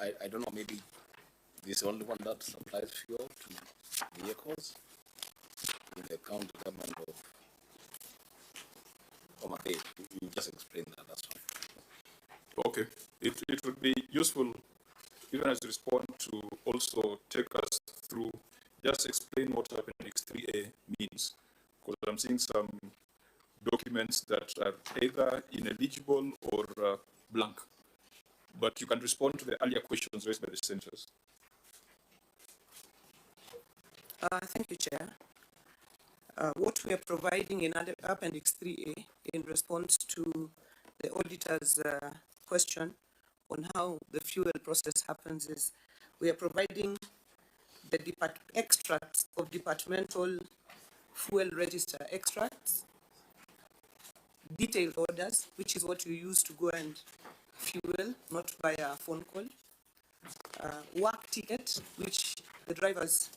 I don't know, maybe this is the only one that supplies fuel to vehicles in the county government of Homa Bay. You just explain that, that's fine. Okay. It would be useful, even as you respond, to also take us through, just explain what Appendix 3A means, because I'm seeing some documents that are either ineligible or blank. But you can respond to the earlier questions raised by the senators. Thank you, Chair. What we are providing in Appendix 3A in response to the auditor's question on how the fuel process happens is we are providing the extracts of departmental fuel register extracts, detailed orders, which is what you use to go and fuel, not via phone call, work ticket, which the drivers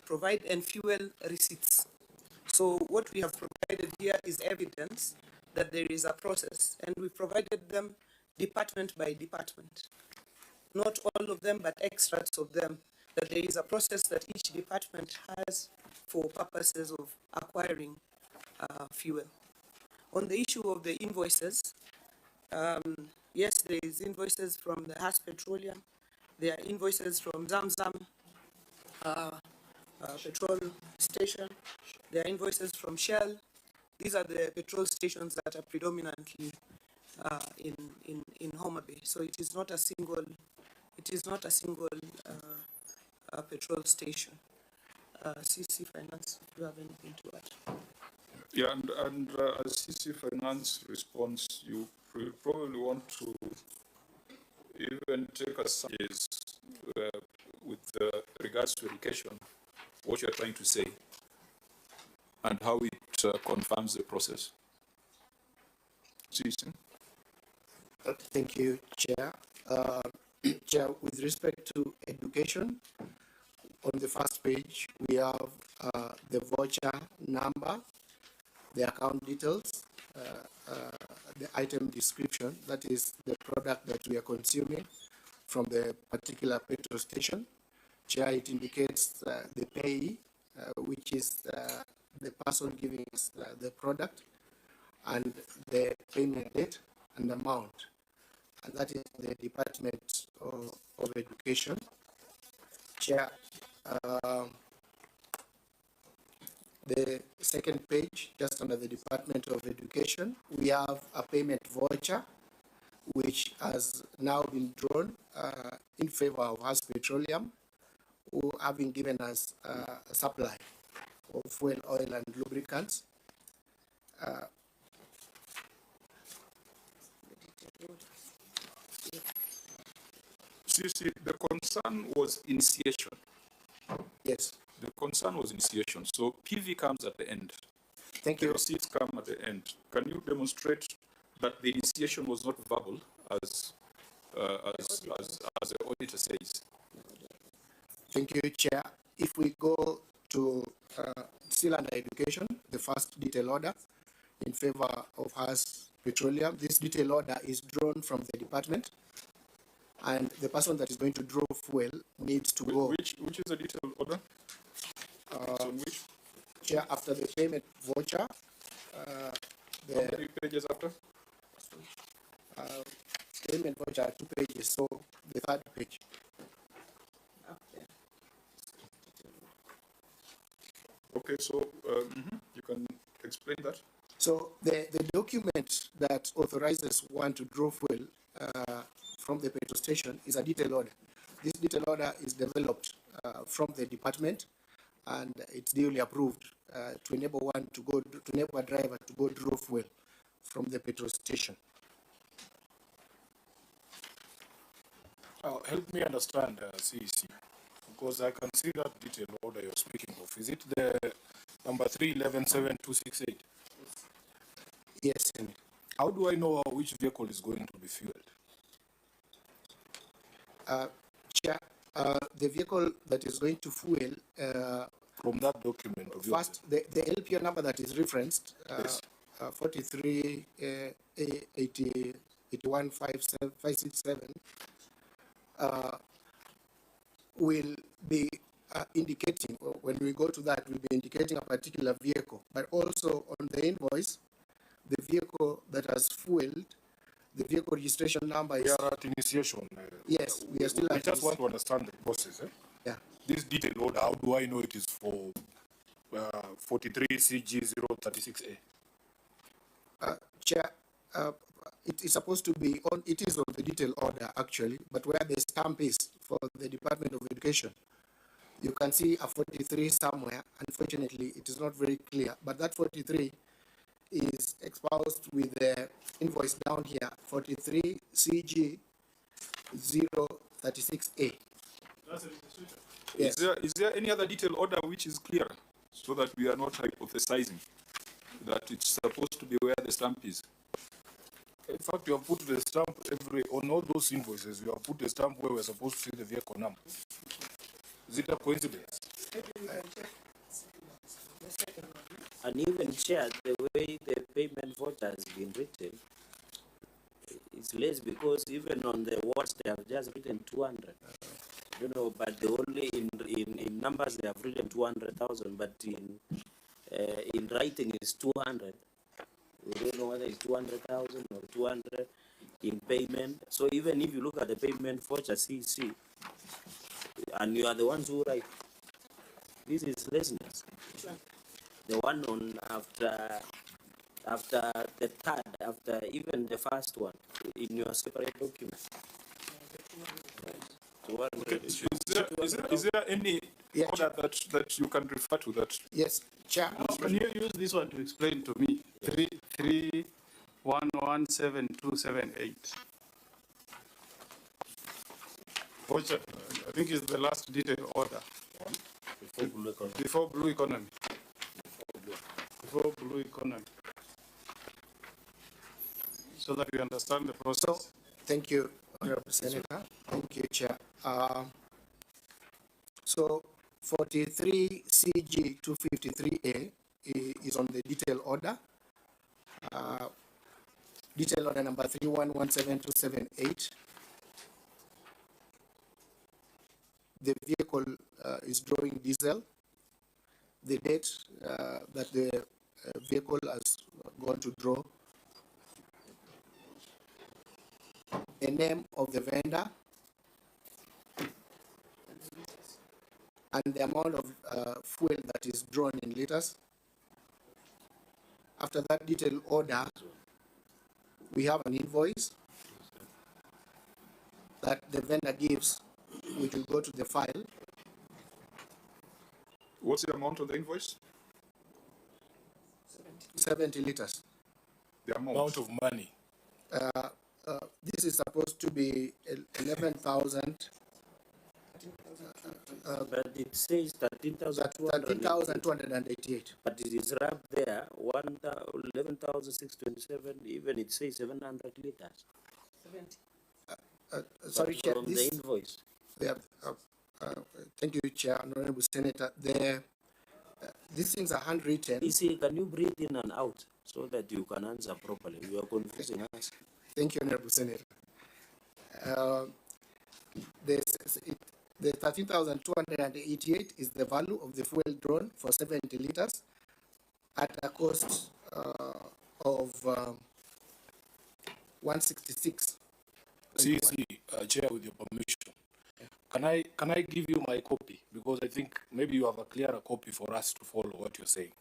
provide, and fuel receipts. So what we have provided here is evidence that there is a process, and we provided them department by department. Not all of them, but extracts of them, that there is a process that each department has for purposes of acquiring fuel. On the issue of the invoices, yes, there is invoices from the Has Petroleum, there are invoices from Zamzam petrol station, there are invoices from Shell. These are the petrol stations that are predominantly in Homa Bay. So it is not a single, petrol station. CC Finance, if you have anything to add. Yeah, and as CC Finance responds, you probably want to even take us some days with regards to education, what you're trying to say, and how it confirms the process. CC. Thank you, Chair. Chair, with respect to education, on the first page, we have the voucher number, the account details, the item description, that is the product that we are consuming from the particular petrol station. Chair, it indicates the payee, which is the person giving us the product, and the payment date and amount. And that is the Department of Education. Chair, the second page, just under the Department of Education, we have a payment voucher, which has now been drawn in favor of Has Petroleum, who having given us a supply of fuel, oil, and lubricants. CC, the concern was initiation. Yes. The concern was initiation. So PV comes at the end. Thank you. The receipts come at the end. Can you demonstrate that the initiation was not verbal, as the auditor says? Thank you, Chair. If we go to still under education, the first detail order in favor of Has Petroleum, this detail order is drawn from the department, and the person that is going to draw fuel needs to go. Which is the detailed order? Which? Chair, after the payment voucher. How many pages after? Payment voucher, 2 pages, so the third page. Okay, so you can explain that. So the document that authorizes one to draw fuel from the petrol station is a detail order. This detail order is developed from the department, and it's duly approved to enable one to go, to enable a driver to go draw fuel from the petrol station. Help me understand, CEC, because I can see that detail order you're speaking of. Is it the number 3117268? Yes, Senate. How do I know which vehicle is going to be fueled? Chair, the vehicle that is going to fuel from that document of first, the LPO number that is referenced, yes. 43 81 567, will be indicating, or when we go to that, we'll be indicating a particular vehicle, but also on the invoice, the vehicle that has fueled, the vehicle registration number is. We are at initiation. Yes, we are still We at just this. want to understand the process. Yeah. This detailed order, how do I know it is for 43 CG 036A? Chair, it is supposed to be on, it is on the detail order actually, but where the stamp is for the Department of Education, you can see a 43 somewhere. Unfortunately, it is not very clear, but that 43 is exposed with the invoice down here, 43 CG 036A. Yes. Is there any other detailed order which is clear so that we are not hypothesizing that it's supposed to be where the stamp is? In fact, you have put the stamp on all those invoices. You have put the stamp where we're supposed to see the vehicle number. Is it a coincidence? And even Chair, the way the payment voucher has been written, it's less because even on the words they have just written 200. You know, but the only in numbers they have written 200,000, but in writing is 200. We don't know whether it's 200,000 or 200 in payment. So even if you look at the payment voucher CC, and you are the ones who write, this is laziness. The one on after the third, after even the first one in your separate document. Okay. Is there any order that you can refer to that? Yes, Chair. Can you use this one to explain to me? 3311728. Which I think is the last detail order. Before Blue Economy. Before Blue Economy. So that we understand the process. So, thank you, Honorable Senator. Thank you, Chair. So 43 CG 253A is on the detail order. Detail order number 3117278. The vehicle is drawing diesel. The date that the vehicle has gone to draw. The name of the vendor. And the amount of fuel that is drawn in liters. After that detailed order, we have an invoice that the vendor gives, which will go to the file. What's the amount of the invoice? 70 liters. The Amount of money. This is supposed to be 11,000. But it says 13,288. But it is wrapped there, 11,627, even it says 700 liters. Sorry, Chair. From the invoice. Thank you, Chair, Honorable Senator. These things are handwritten. EC, can you breathe in and out so that you can answer properly? You are confusing us. Thank you, Honorable Senator. The 13,288 is the value of the fuel drawn for 70 liters at a cost of 166. CC, Chair, with your permission. Can I give you my copy? Because I think maybe you have a clearer copy for us to follow what you're saying.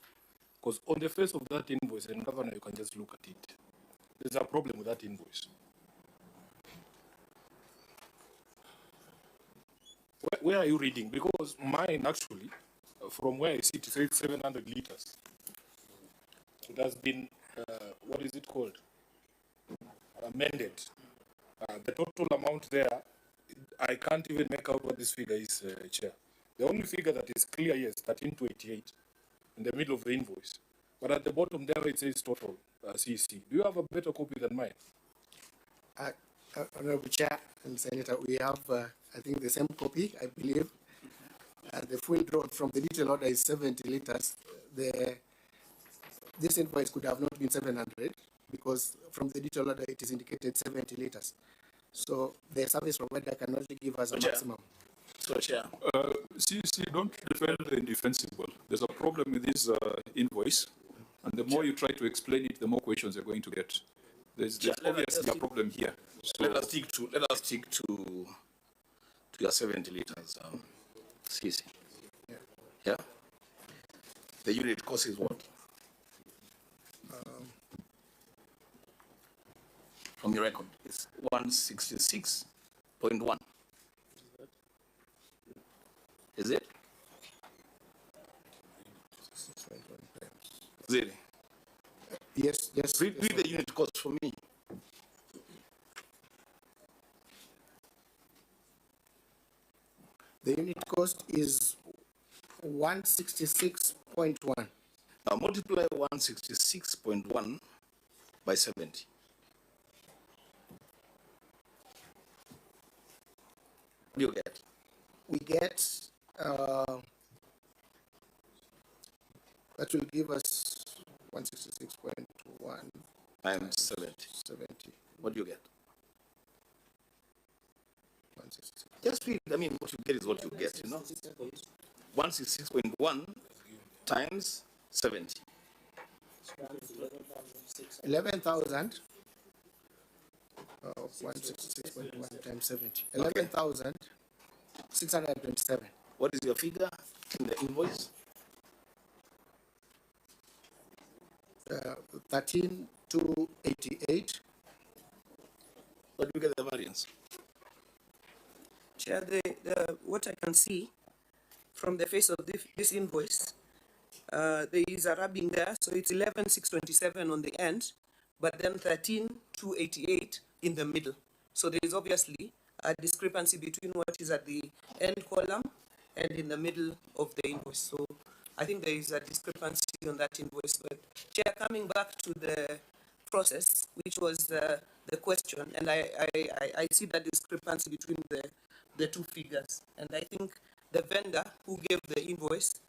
Because on the face of that invoice, and Governor, you can just look at it. There's a problem with that invoice. Where are you reading? Because mine actually, from where I see it says 700 liters. It has been, what is it called? Amended. The total amount there, I can't even make out what this figure is, Chair. The only figure that is clear here is 13,288 in the middle of the invoice. But at the bottom there it says total CC. Do you have a better copy than mine? Honorable Chair and Senator, we have, I think, the same copy, I believe. The fuel drawn from the detail order is 70 liters. This invoice could have not been 700 because from the detail order it is indicated 70 liters. So the service provider can only give us a Chair. maximum. So, Chair. See, don't defend the indefensible. There's a problem with this invoice, and the more you try to explain it, the more questions you're going to get. There's Chair, obviously a problem here. So Let us stick to your 70 liters, CC. Yeah. The unit cost is what? From your record, it's 166.1. Is it? Is it? Yes, yes. Read the unit cost for me. The unit cost is 166.1. Now multiply 166.1 by 70. What do you get? We get, that will give us 166.1 Times 70. 70. What do you get? 166. Just read. I mean, what you get is what you get, you know. 166.1 times 70. 11,000. 166.1 times 70. 11,627. What is your figure in the invoice? 13,288. What do you get the variance? Chair, what I can see from the face of this invoice, there is a rubbing there, so it's 11,627 on the end, but then 13,288 in the middle. So there is obviously a discrepancy between what is at the end column and in the middle of the invoice. So I think there is a discrepancy on that invoice. But Chair, coming back to the process, which was the question, and I see that discrepancy between the two figures, and I think the vendor who gave the invoice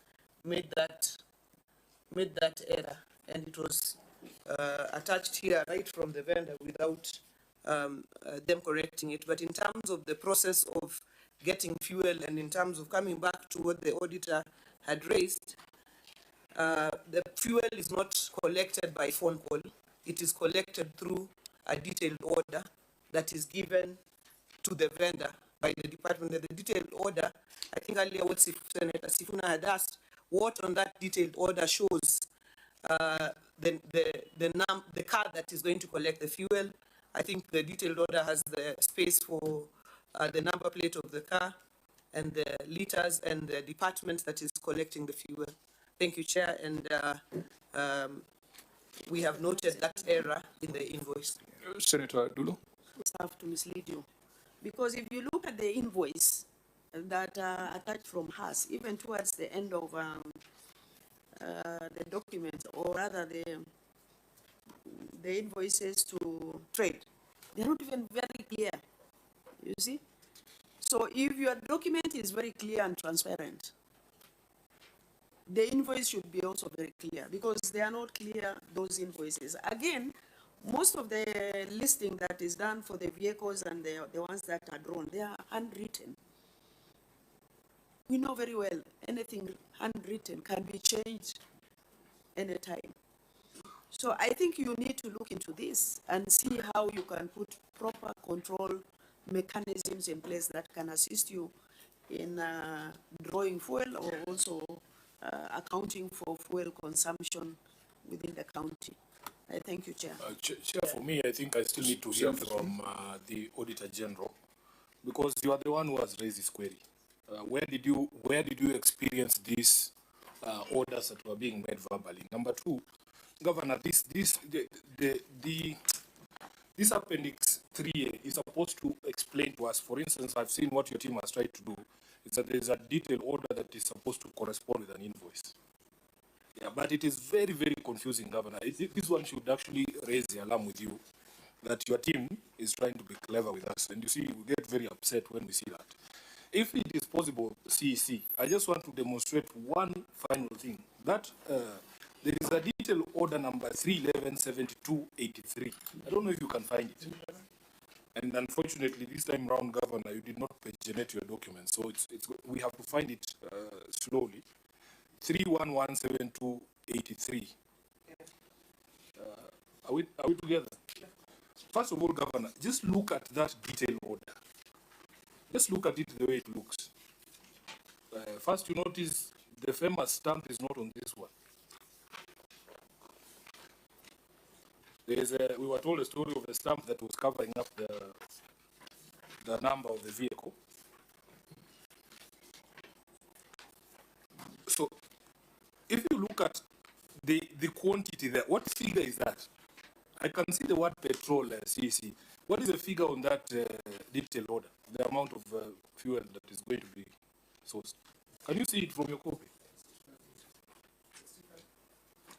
made that error, and it was attached here right from the vendor without them correcting it. But in terms of the process of getting fuel and in terms of coming back to what the auditor had raised, the fuel is not collected by phone call. It is collected through a detailed order that is given to the vendor by the department. The detailed order, I think earlier what Senator Sifuna had asked, what on that detailed order shows the car that is going to collect the fuel. I think the detailed order has the space for the number plate of the car and the liters and the department that is collecting the fuel. Thank you, Chair, and we have noted that error in the invoice. Senator Dulo? I have to mislead you, because if you look at the invoice that attached from us, even towards the end of the document, or rather the invoices to trade, they're not even very clear, you see? So if your document is very clear and transparent, the invoice should be also very clear, because they are not clear, those invoices. Again, most of the listing that is done for the vehicles and the ones that are drawn, they are handwritten. We know very well anything handwritten can be changed anytime. So I think you need to look into this and see how you can put proper control mechanisms in place that can assist you in drawing fuel, or also accounting for fuel consumption within the county. I thank you, Chair. Chair, for me, I think I still need to hear from the Auditor General, because you are the one who has raised this query. Where did you experience these orders that were being made verbally? Number two, Governor, this Appendix 3A is supposed to explain to us. For instance, I've seen what your team has tried to do, is that there is a detailed order that is supposed to correspond with an invoice. Yeah, but it is very, very confusing, Governor. This one should actually raise the alarm with you that your team is trying to be clever with us. And you see, we get very upset when we see that. If it is possible, CEC, I just want to demonstrate one final thing. That there is a detailed order number 3117283. I don't know if you can find it. And unfortunately, this time round, Governor, you did not paginate your document, so we have to find it slowly. 3117-283. Are we together? First of all, Governor, just look at that detail order. Just look at it the way it looks. First, you notice the famous stamp is not on this one. We were told a story of a stamp that was covering up the number of the vehicle. So, if you look at the quantity there, what figure is that? I can see the word petrol, CC. What is the figure on that detail order? The amount of fuel that is going to be sourced. Can you see it from your copy?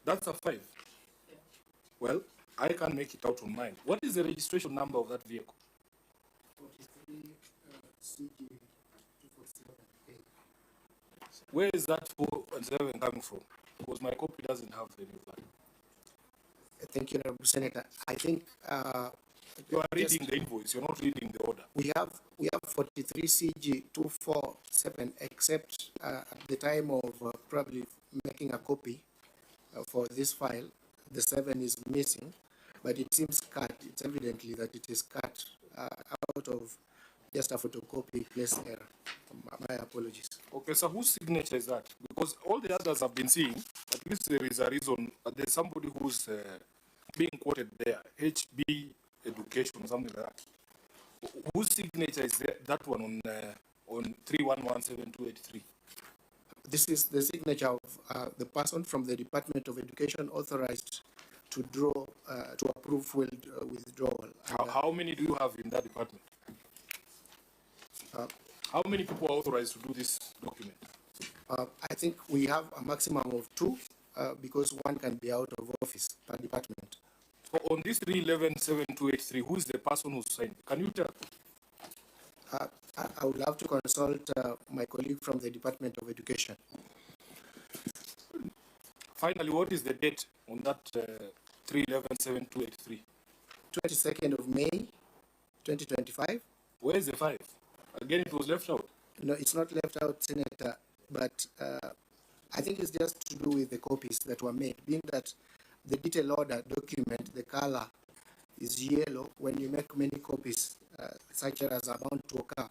That's a 5. Yeah. Well, I can't make it out on mine. What is the registration number of that vehicle? 43 CG 247A. Where is that 4 and 7 coming from? Because my copy doesn't have any of that. Thank you, Honorable Senator. I think you are reading the invoice. You're not reading the order. We have 43 CG 247, except at the time of probably making a copy for this file, the 7 is missing, but it seems cut. It's evidently that it is cut out of just a photocopy place error. My apologies. Okay, so whose signature is that? Because all the others have been seeing, at least there is a reason, there's somebody who's being quoted there, HB Education, something like that. Whose signature is there, that one on 3117-283? This is the signature of the person from the Department of Education authorized to draw, to approve fuel withdrawal. How many do you have in that department? How many people are authorized to do this document? I think we have a maximum of 2 because one can be out of office per department. So on this 311-7283, who is the person who signed? Can you tell? I would have to consult my colleague from the Department of Education. Finally, what is the date on that 311-7283? 22nd of May, 2025. Where is the 5? Again, it was left out. No, it's not left out, Senator, but I think it's just to do with the copies that were made, being that the detail order document, the color is yellow. When you make many copies, such as are bound to occur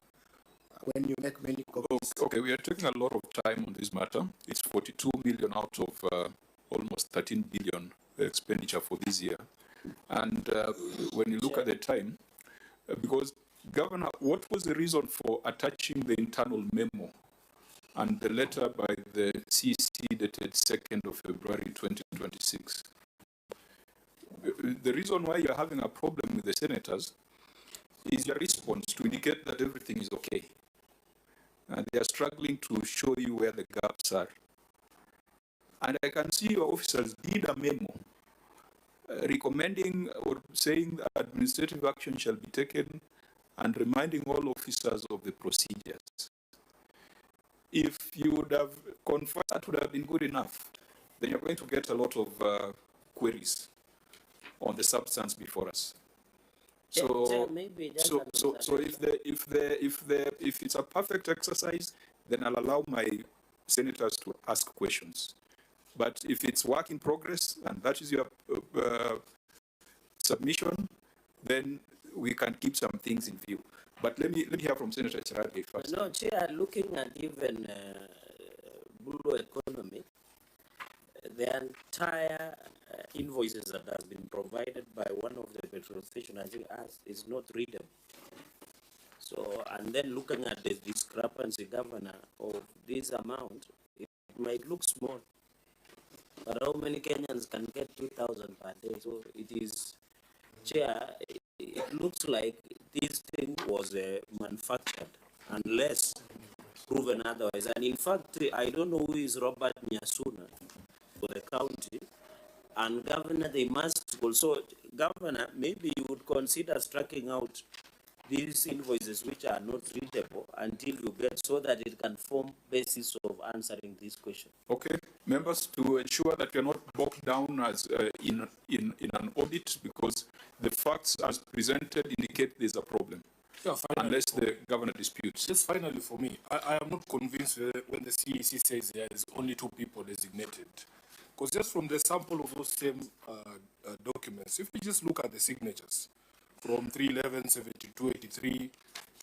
when you make many copies. Okay, we are taking a lot of time on this matter. It's 42 million out of almost 13 billion expenditure for this year. And when you look at the time, because Governor, what was the reason for attaching the internal memo and the letter by the CC dated 2nd of February 2026? The reason why you're having a problem with the senators is your response to indicate that everything is okay. And they are struggling to show you where the gaps are. And I can see your officers did a memo recommending or saying that administrative action shall be taken and reminding all officers of the procedures. If you would have confirmed that would have been good enough, then you're going to get a lot of queries on the substance before us. So, if it's a perfect exercise, then I'll allow my senators to ask questions. But if it's work in progress and that is your submission, then we can keep some things in view. But let me hear from Senator Cherargei first. No, Chair, looking at even Blue Economy, the entire invoices that has been provided by one of the petrol stations, I think, is not readable. So, and then looking at the discrepancy, Governor, of this amount, it might look small. But how many Kenyans can get 2,000 per day? So it is, Chair, it looks like this thing was manufactured, unless proven otherwise. And in fact, I don't know who is Robert Nyasuna for the county. And Governor, they must also, Governor, maybe you would consider striking out these invoices which are not readable until you get, so that it can form basis of answering this question. Okay, members, to ensure that we are not bogged down as in an audit, because the facts as presented indicate there's a problem, Yeah, finally, unless the governor disputes. just finally for me, I am not convinced when the CEC says there is only 2 people designated. Because just from the sample of those same documents, if we just look at the signatures from 311, 72, 83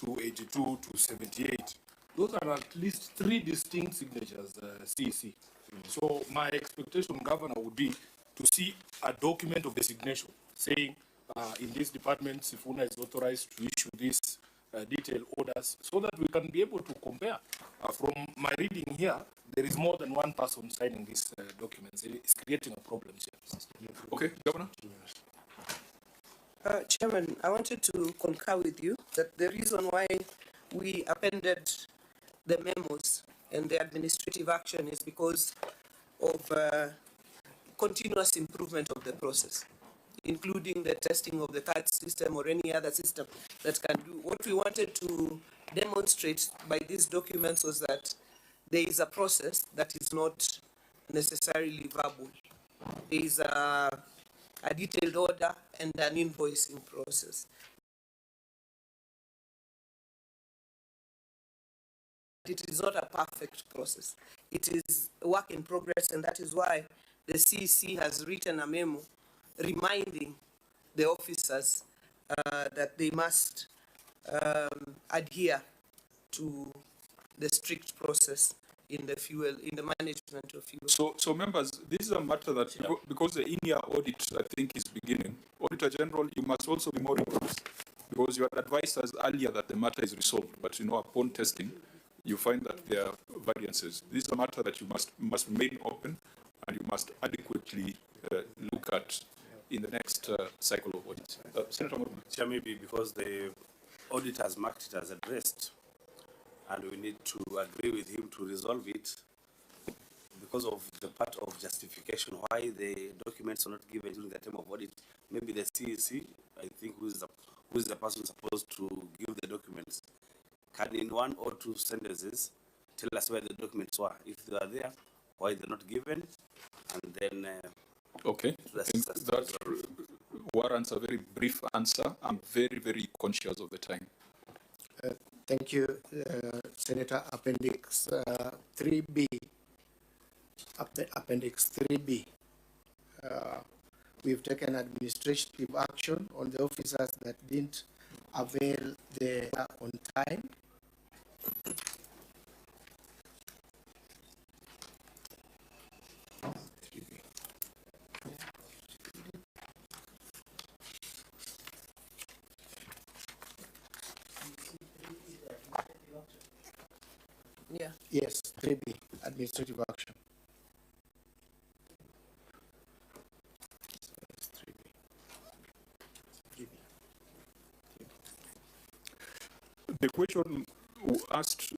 to 82 to 78, those are at least 3 distinct signatures, CEC. So my expectation, Governor, would be to see a document of designation saying in this department, Sifuna is authorized to issue these detailed orders so that we can be able to compare. From my reading here, there is more than one person signing these documents. It's creating a problem here. Okay, Governor? Chairman, I wanted to concur with you that the reason why we appended the memos and the administrative action is because of continuous improvement of the process, including the testing of the card system or any other system that can do. What we wanted to demonstrate by these documents was that there is a process that is not necessarily verbal. There is a detailed order and an invoicing process. It is not a perfect process. It is a work in progress, and that is why the CEC has written a memo reminding the officers that they must adhere to the strict process in the management of fuel. So members, this is a matter that, because the in-year audit, I think, is beginning, Auditor General, you must also be more rigorous, because you had advised us earlier that the matter is resolved, but upon testing, you find that there are variances. This is a matter that you must remain open, and you must adequately look at in the next cycle of audits. Senator Muruma. Chair, maybe because the audit has marked it as addressed, and we need to agree with him to resolve it because of the part of justification why the documents are not given during the time of audit. Maybe the CEC, I think, who is the person supposed to give the documents, can in 1 or 2 sentences tell us where the documents were, if they are there, why they're not given, and then okay, I think that warrants a very brief answer. I'm very, very conscious of the time. Thank you, Senator. Appendix 3B. Appendix 3B. We've taken administrative action on the officers that didn't avail the on time. Yeah. Yes, 3B, administrative action. The question asked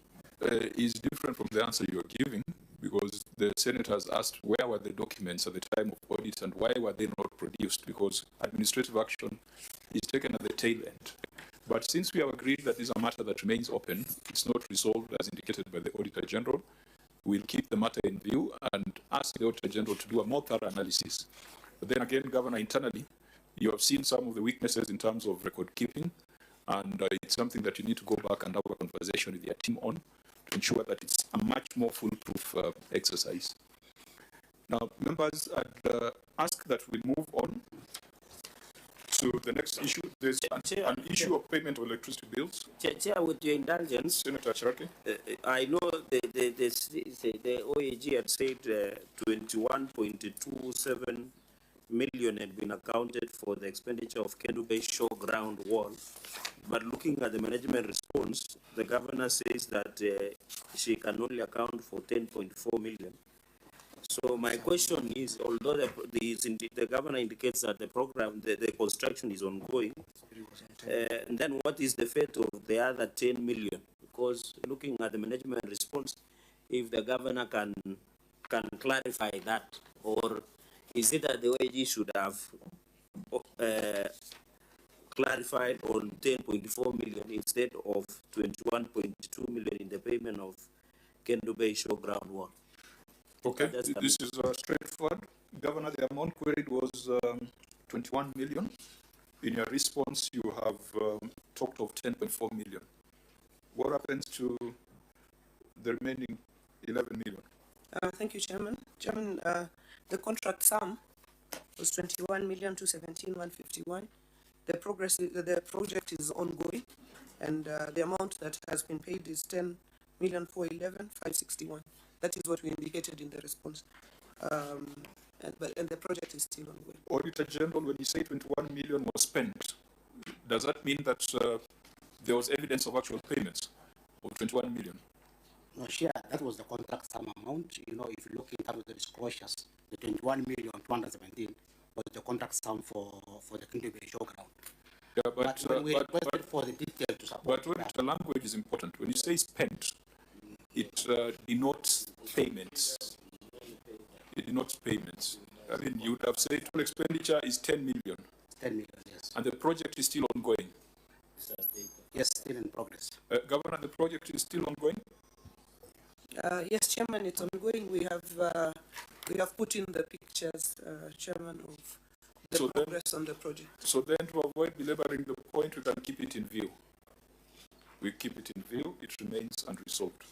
is different from the answer you're giving, because the senators asked where were the documents at the time of audit and why were they not produced, because administrative action is taken at the tail end. But since we have agreed that this is a matter that remains open, it's not resolved as indicated by the Auditor General, we'll keep the matter in view and ask the Auditor General to do a more thorough analysis. But then again, Governor, internally, you have seen some of the weaknesses in terms of record keeping, and it's something that you need to go back and have a conversation with your team on to ensure that it's a much more foolproof exercise. Now, members, I'd ask that we move on to the next issue. There's an issue of payment of electricity bills. Chair, with your indulgence, Senator Sharaki. I know the OAG had said 21.27 million had been accounted for the expenditure of Kendu Bay showground wall. But looking at the management response, the governor says that she can only account for 10.4 million. So my question is, although the governor indicates that the program, the construction is ongoing, and then what is the fate of the other 10 million? Because looking at the management response, if the governor can clarify that, or is it that the OAG should have clarified on 10.4 million instead of 21.2 million in the payment of Kendo Bay Showground 1. Okay, this is straightforward. Governor, the amount queried was 21 million. In your response, you have talked of 10.4 million. What happens to the remaining 11 million? Thank you, Chairman. Chairman, the contract sum was 21,217,151. The project is ongoing, and the amount that has been paid is 10,411,561. That is what we indicated in the response. And the project is still ongoing. Auditor General, when you say 21 million was spent, does that mean that there was evidence of actual payments of 21 million? No, sure, that was the contract sum amount. You know, if you look in terms of the disclosures, the 21,217 was the contract sum for the Kendo Bay Showground. Yeah, but when we requested for the detail to support but the language is important. When you say spent, it denotes payments. It denotes payments. I mean, you would have said total expenditure is 10 million. 10 million, yes. And the project is still ongoing. Yes, still in progress. Governor, the project is still ongoing? Yes, Chairman, it's ongoing. We have put in the pictures, Chairman, of the progress on the project. So then, to avoid belaboring the point, we can keep it in view. We keep it in view. It remains unresolved.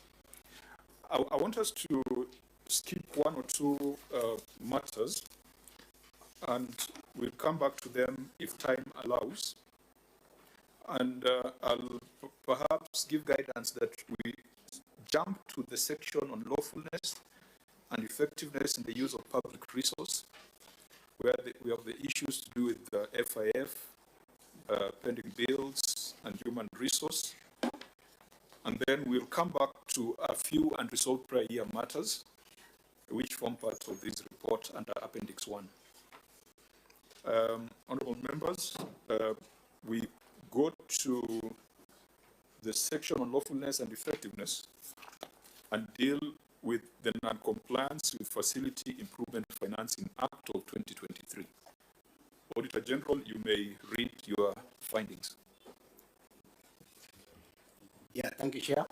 I want us to skip one or two matters, and we'll come back to them if time allows. And I'll perhaps give guidance that we jump to the section on lawfulness and effectiveness in the use of public resource, where we have the issues to do with the FIF, pending bills, and human resource. And then we'll come back to a few unresolved prior year matters, which form part of this report under Appendix 1. Honorable members, we go to the section on lawfulness and effectiveness and deal with the non-compliance with Facility Improvement Financing Act of 2023. Auditor General, you may read your findings. Yeah, thank you, Chair.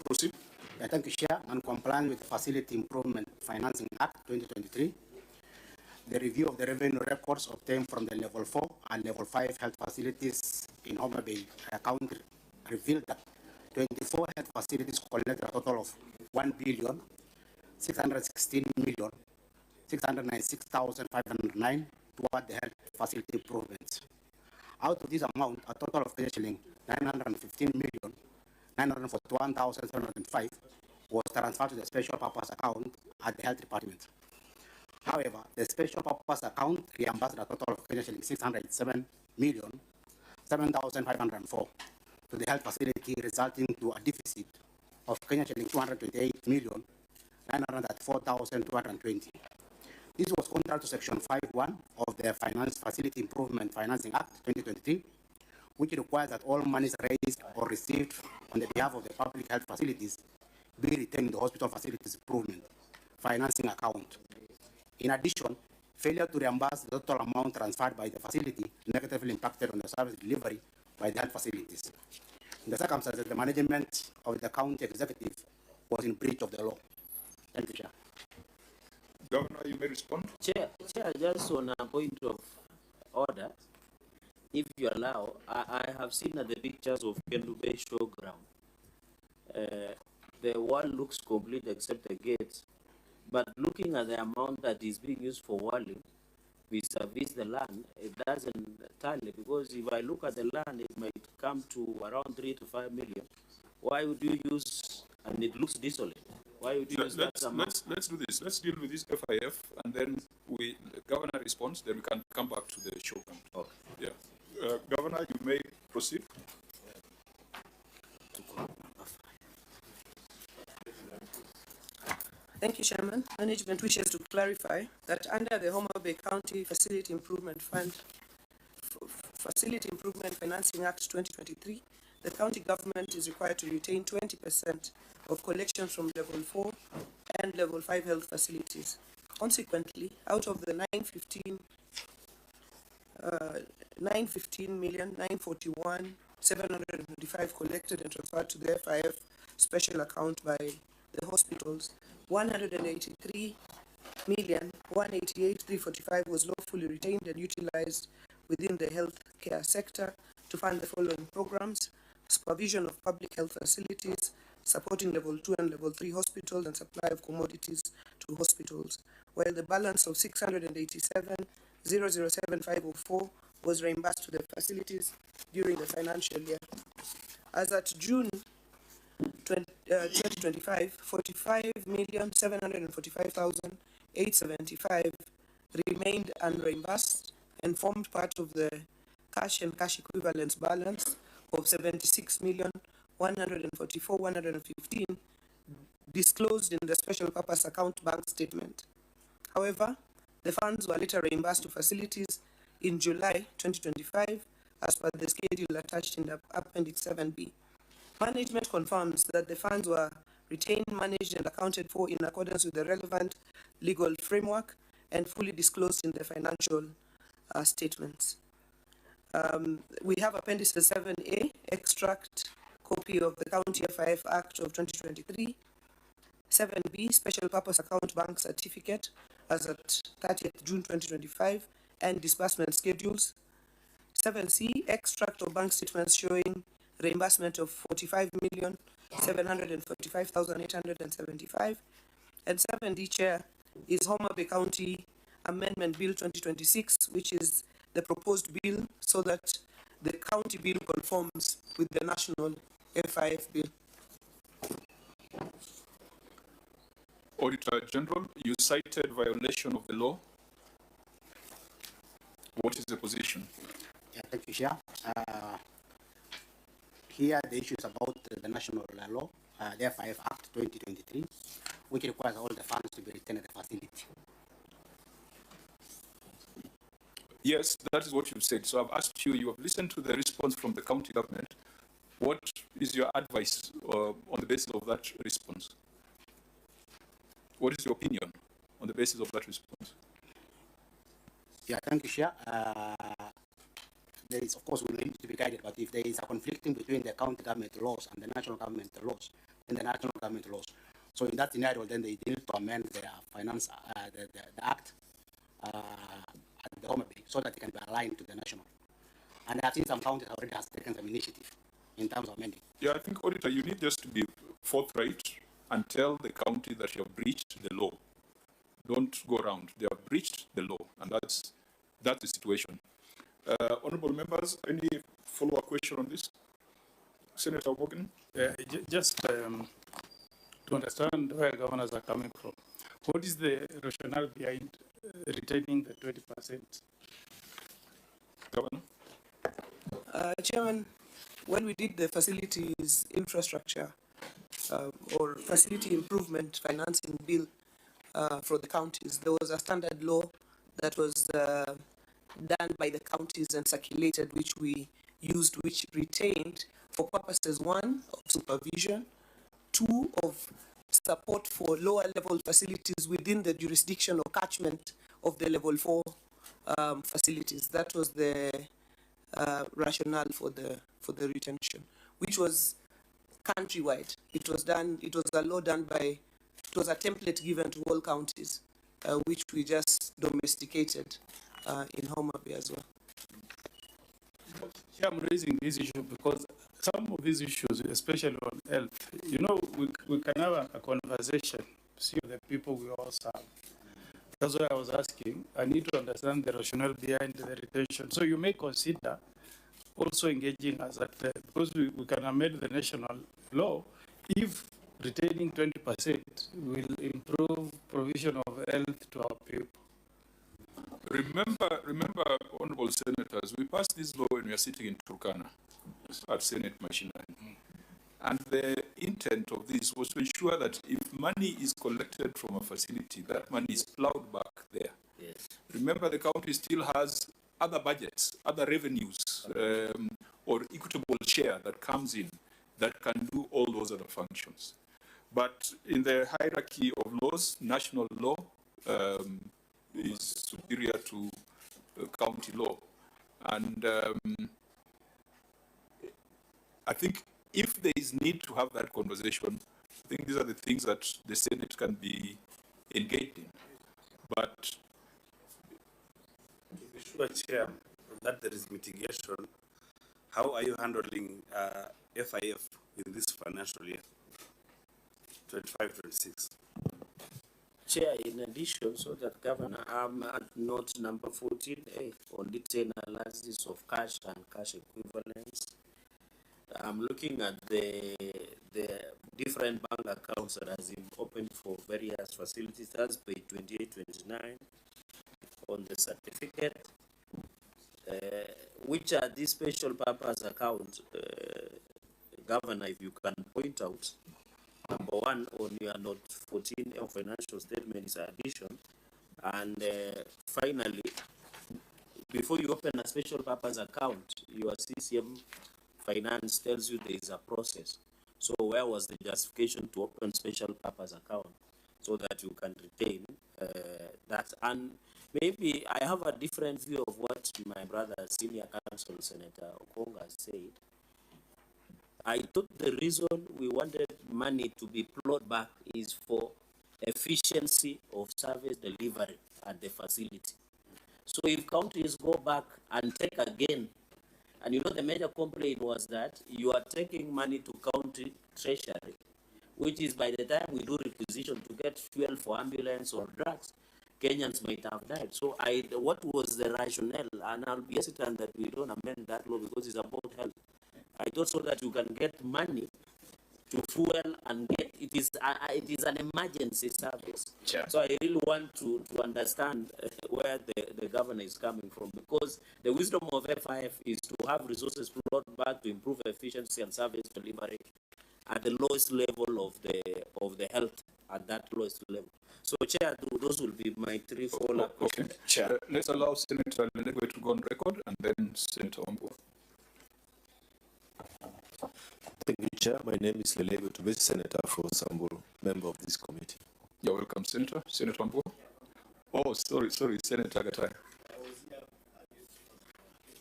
Proceed. Yeah, thank you, Chair. And compliant with the Facility Improvement Financing Act 2023, the review of the revenue records obtained from the Level 4 and Level 5 health facilities in Homa Bay County revealed that 24 health facilities collected a total of 1,616,696,509 toward the health facility improvements. Out of this amount, a total of shilling 915,941,705 was transferred to the special purpose account at the health department. However, the special purpose account reimbursed a total of shilling 607,007,504 to the health facility, resulting to a deficit of shilling 228,904,220. This was contrary to Section 5.1 of the Facility Improvement Financing Act 2023, which requires that all monies raised or received on the behalf of the public health facilities be retained in the hospital facilities improvement financing account. In addition, failure to reimburse the total amount transferred by the facility negatively impacted on the service delivery by the health facilities. In the circumstances, the management of the county executive was in breach of the law. Thank you, Chair. Governor, you may respond. Chair, just on a point of order, if you allow, I have seen the pictures of Kendo Bay Showground. The wall looks complete except the gates, but looking at the amount that is being used for walling vis-a-vis the land, it doesn't tally, because if I look at the land, it might come to around 3 to 5 million. Why would you use, and it looks desolate, why would you use that amount? Let's do this. Let's deal with this FIF, and then the Governor responds, then we can come back to the showground. Okay. Yeah. Governor, you may proceed. Thank you, Chairman. Management wishes to clarify that under the Homa Bay County Facility Improvement Fund, Facility Improvement Financing Act 2023, the county government is required to retain 20% of collections from Level 4 and Level 5 health facilities. Consequently, out of the 915,941,725 collected and transferred to the FIF special account by the hospitals, 183,188,345 was lawfully retained and utilized within the healthcare sector to fund the following programs: supervision of public health facilities, supporting level 2 and level 3 hospitals, and supply of commodities to hospitals, while the balance of 687,007,504 was reimbursed to the facilities during the financial year. As at June 2025, 45,745,875 remained unreimbursed and formed part of the cash and cash equivalents balance of 76,144,115 disclosed in the special purpose account bank statement. However, the funds were later reimbursed to facilities in July 2025 as per the schedule attached in the Appendix 7B. Management confirms that the funds were retained, managed, and accounted for in accordance with the relevant legal framework and fully disclosed in the financial statements. We have Appendices 7A, extract copy of the County FIF Act of 2023, 7B, Special Purpose Account Bank Certificate as at 30th June 2025, and disbursement schedules. 7C, extract of bank statements showing reimbursement of 45,745,875. And 7D, Chair, is Homa Bay County Amendment Bill 2026, which is the proposed bill so that the county bill conforms with the national FIF bill. Auditor General, you cited violation of the law. What is the position? Yeah, thank you, Chair. Here, the issue is about the national law, the FIF Act 2023, which requires all the funds to be retained at the facility. Yes, that is what you've said. So I've asked you, you have listened to the response from the county government. What is your advice on the basis of that response? What is your opinion on the basis of that response? Yeah, thank you, Chair. There is, of course, we need to be guided, but if there is a conflicting between the county government laws and the national government laws, then the national government laws. So in that scenario, then they need to amend their finance, the act at the Homa Bay so that it can be aligned to the national. And I have seen some counties already has taken some initiative in terms of amending. Yeah, I think, Auditor, you need just to be forthright and tell the county that you have breached the law. Don't go around. They have breached the law, and that's the situation. Honourable members, any follow-up question on this? Senator Morgan? Just to understand where governors are coming from, what is the rationale behind retaining the 20%? Governor? Chairman, when we did the facilities infrastructure or facility improvement financing bill for the counties, there was a standard law that was done by the counties and circulated, which we used, which retained for purposes: 1, of supervision; 2, of support for lower level facilities within the jurisdiction or catchment of the level 4 facilities. That was the rationale for the retention, which was countrywide. It was a law done by, it was a template given to all counties, which we just domesticated in Homa Bay as well. Here I'm raising this issue because some of these issues, especially on health, you know, we can have a conversation, see the people we all serve. That's why I was asking. I need to understand the rationale behind the retention. So you may consider also engaging us at the, because we can amend the national law if retaining 20% will improve provision of health to our people. Remember, honourable senators, we passed this law when we are sitting in Turkana at Senate machinery. And the intent of this was to ensure that if money is collected from a facility, that money is plowed back there. Yes. Remember, the county still has other budgets, other revenues, or equitable share that comes in that can do all those other functions. But in the hierarchy of laws, national law is superior to county law. And I think if there is need to have that conversation, I think these are the things that the Senate can be engaged in. But to be sure, Chair, that there is mitigation, how are you handling FIF in this financial year, 25-26? Chair, in addition, so that Governor, I'm at note number 14A on detailed analysis of cash and cash equivalents. I'm looking at the different bank accounts that has been opened for various facilities. That's page 28, 29 on the certificate. Which are these special purpose accounts, Governor, if you can point out. Number one, on your note 14 of financial statement is addition. And finally, before you open a special purpose account, your CCM finance tells you there is a process. So where was the justification to open special purpose account so that you can retain that? And maybe I have a different view of what my brother, Senior Counsel Senator Wanga said. I thought the reason we wanted money to be plowed back is for efficiency of service delivery at the facility. So if counties go back and take again, and you know the major complaint was that you are taking money to county treasury, which is by the time we do requisition to get fuel for ambulance or drugs, Kenyans might have died. So what was the rationale? And I'll be hesitant that we don't amend that law because it's about health. I thought so that you can get money to fuel and get it is an emergency service. Sure. So I really want to understand where the governor is coming from, because the wisdom of FIF is to have resources flowed back to improve efficiency and service delivery at the lowest level of the health at that lowest level. So, Chair, those will be my 3-4 okay, questions. Chair. Let's allow Senator Lenegwe to go on record, and then Senator Wambua. Thank you, Chair. My name is Lelego Tubesi, Senator for Samburu, member of this committee. You're welcome, Senator. Senator Wambua. Oh, sorry, Senator Gatai.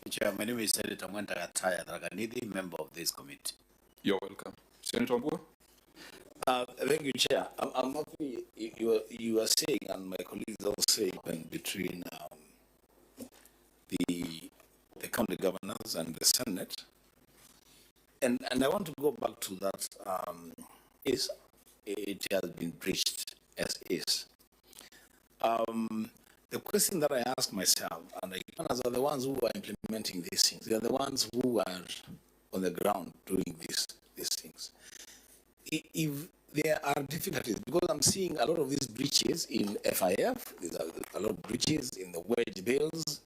Chair, my name is Senator Mwenta Gataya Draganidi, member of this committee. You're welcome. Senator Wambua. Thank you, Chair. I'm happy you are saying, and my colleagues are saying, between the county governors and the Senate. And I want to go back to that. It has been breached as is. The question that I ask myself, and the governors are the ones who are implementing these things. They are the ones who are on the ground doing these things. If there are difficulties, because I'm seeing a lot of these breaches in FIF, there's a lot of breaches in the wage bills,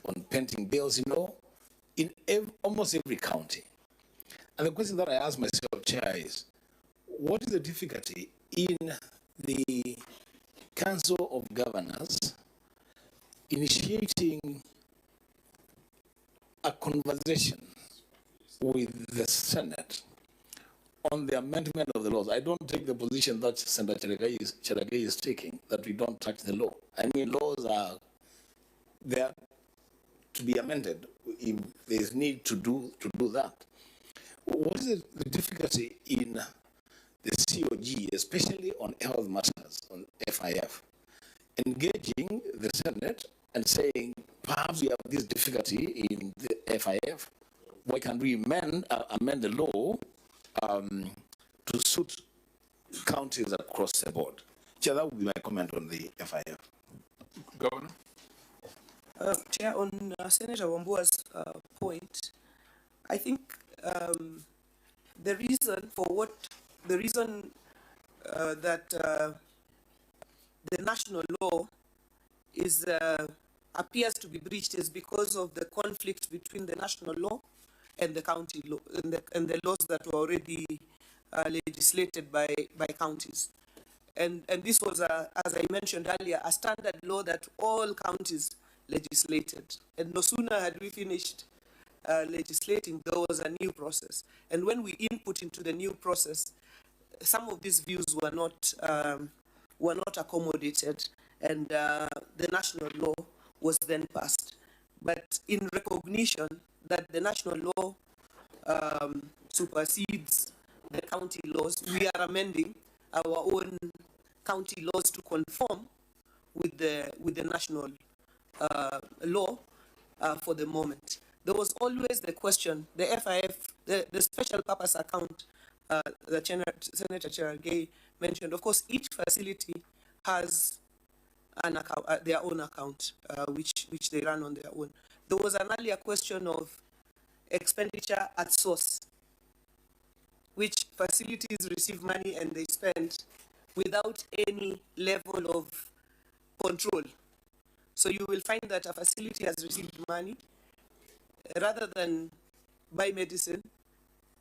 on painting bills, in almost every county. And the question that I ask myself, Chair, is what is the difficulty in the Council of Governors initiating a conversation with the Senate on the amendment of the laws? I don't take the position that Senator Cheragay is taking, that we don't touch the law. I mean, laws are there to be amended if there's need to do that. What is the difficulty in the COG, especially on health matters, on FIF, engaging the Senate and saying, perhaps we have this difficulty in the FIF, why can't we amend the law to suit counties across the board? Chair, that would be my comment on the FIF. Governor? Chair, on Senator Wambua's point, I think the reason that the national law appears to be breached is because of the conflict between the national law and the county law and the laws that were already legislated by counties. And this was, as I mentioned earlier, a standard law that all counties legislated. And no sooner had we finished legislating, there was a new process. And when we input into the new process, some of these views were not were not accommodated, and the national law was then passed. But in recognition that the national law supersedes the county laws, we are amending our own county laws to conform with the national law for the moment. There was always the question, the FIF, the special purpose account that Senator Cherargei mentioned. Of course, each facility has an account, their own account, which they run on their own. There was an earlier question of expenditure at source, which facilities receive money and they spend without any level of control. So you will find that a facility has received money, rather than buy medicine,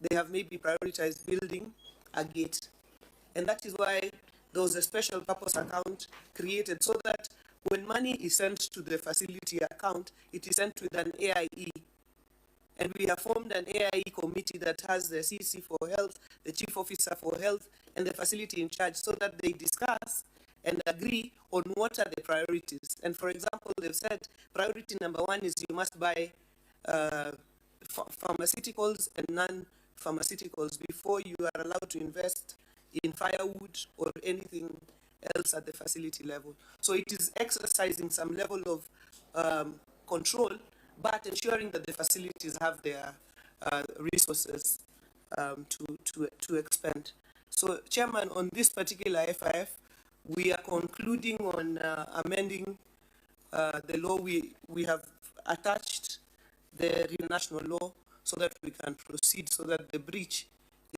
they have maybe prioritized building a gate. And that is why there was a special purpose account created, so that when money is sent to the facility account, it is sent with an AIE. And we have formed an AIE committee that has the CC for health, the chief officer for health, and the facility in charge, so that they discuss and agree on what are the priorities. And for example, they've said priority number one is you must buy pharmaceuticals and non-pharmaceuticals before you are allowed to invest in firewood or anything else at the facility level. So it is exercising some level of control, but ensuring that the facilities have their resources to expend. So, Chairman, on this particular FIF, we are concluding on amending the law. We have attached the real national law so that we can proceed, so that the breach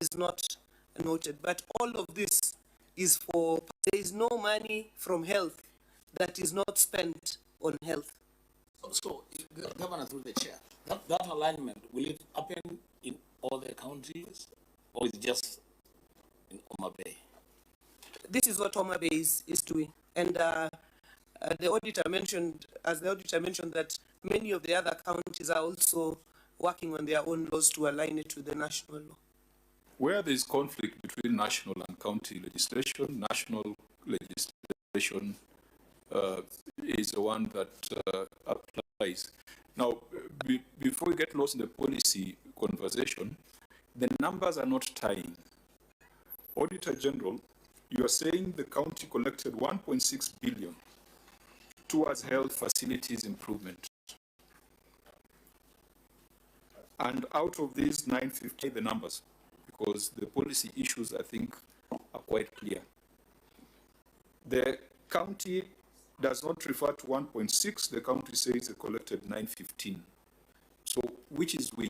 is not noted. But all of this is for, there is no money from health that is not spent on health. So, Governor, through the chair, that alignment, will it happen in all the counties, or is it just in Homa Bay? This is what Homa Bay is doing. And the auditor mentioned, that many of the other counties are also working on their own laws to align it to the national law. Where there is conflict between national and county legislation, national legislation is the one that applies. Now, before we get lost in the policy conversation, the numbers are not tying. Auditor General, you are saying the county collected 1.6 billion towards health facilities improvement. And out of these 950, the numbers, because the policy issues, I think, are quite clear. The county does not refer to 1.6, the county says they collected 915. So which is which?